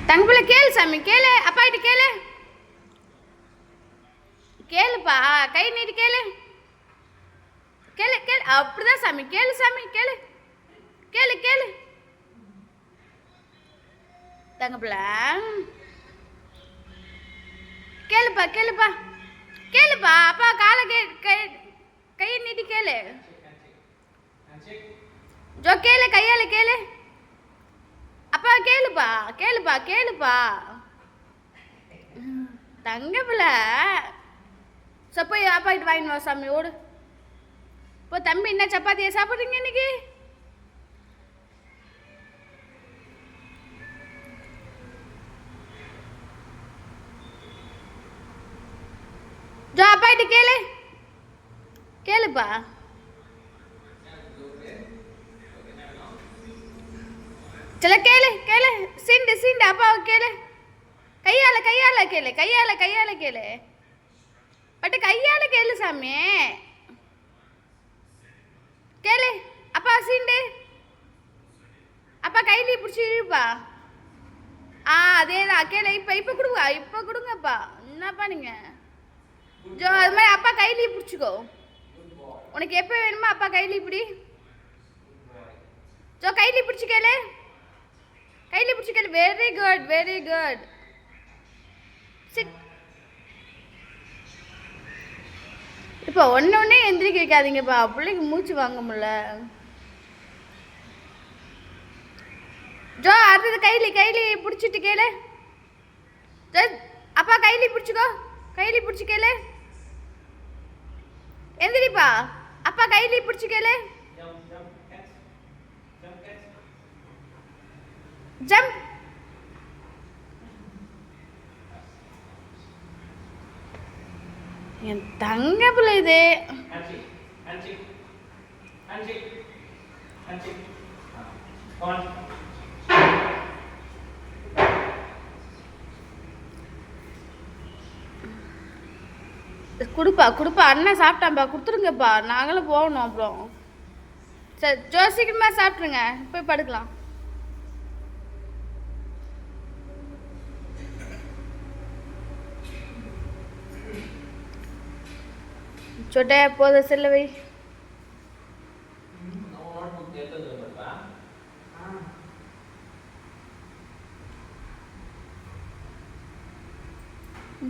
தங்கப்பிள்ள கேளு சாமி, கேளு அப்பா கிட்ட கேளு, கேளுப்பா, கை நீட்டி கேளு, கேளு கேளு. அப்படிதான் சாமி, கேளு சாமி, கேளு கேளு கேளு. தங்கப்பிள்ள கேளுப்பா, கேளுப்பா, கேளுப்பா. அப்பா காலை கையை நீட்டி கேளு. ஜோ கேளு, கையால கேளு. அப்பா கேளுப்பா, கேளுப்பா, கேளுப்பா. தங்கப்பிள்ள போய் அப்பா கிட்ட வாங்கிட்டு வா சாமி, ஓடு. இப்போ தம்பி என்ன சப்பாத்தியை சாப்பிட்றீங்க இன்னைக்கு? ஜோ அப்பா கிட்ட கேளு, கேளுப்பா. சில கேளு கேளு, சீண்டு சீண்டு அப்பாவை கேளு. கையால கையால கேளு, கையால கையால கேளு. பட்டு கையால கேளு சாமி, கேளு. அப்பா சீண்டு, அப்பா கையிலே பிடிச்சி இழுப்பா. அதேதான் கேளு. இப்போ கொடுங்க, இப்போ கொடுங்கப்பா. என்னப்பா நீங்க ஜோ அது மாதிரி அப்பா கையிலே பிடிச்சிக்கோ. உனக்கு எப்போ வேணுமோ அப்பா கையிலே பிடி. ஜோ கையிலே பிடிச்சி கேளு, கையிலே பிடிச்சி கேளு. Very good, very good. Sit. இப்போ ஒன்னே எந்திரிக்க வைக்காதீங்கப்பா, பிள்ளைக்கு மூச்சு வாங்க முடியல. ஜோ அடுத்தது கையிலே பிடிச்சிட்டு கேளு. அப்பா கையிலே பிடிச்சிக்கோ, கையிலே பிடிச்சி கேளு. எந்திரிப்பா, அப்பா கையிலே பிடிச்சி கேளு. ஜம்ப். என் தங்க பிள்ளை இது. கொடுப்பா கொடுப்பா, அண்ணன் சாப்பிட்டான்ப்பா, கொடுத்துருங்கப்பா. நாங்களும் போகணும் அப்புறம். சரி ஜோ சீக்கிரமா சாப்பிட்ருங்க, போய் படுக்கலாம். छोटे पौधे से ले भाई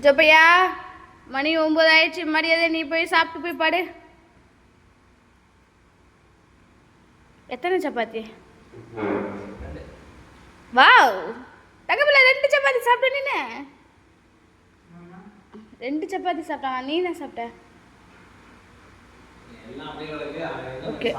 जो भैया மணி 9 ஆயிடுச்சு. மரியாதை நீ போய் சாப்பிட்டு போய் படு. எத்தனை சப்பாத்தி? வாவ் தங்கப்பிள்ள 2 சப்பாத்தி சாப்பிட்ட. நீ 2 சப்பாத்தி சாப்பிட்டான். நீ என்ன சாப்பிட்ட? ஓகே.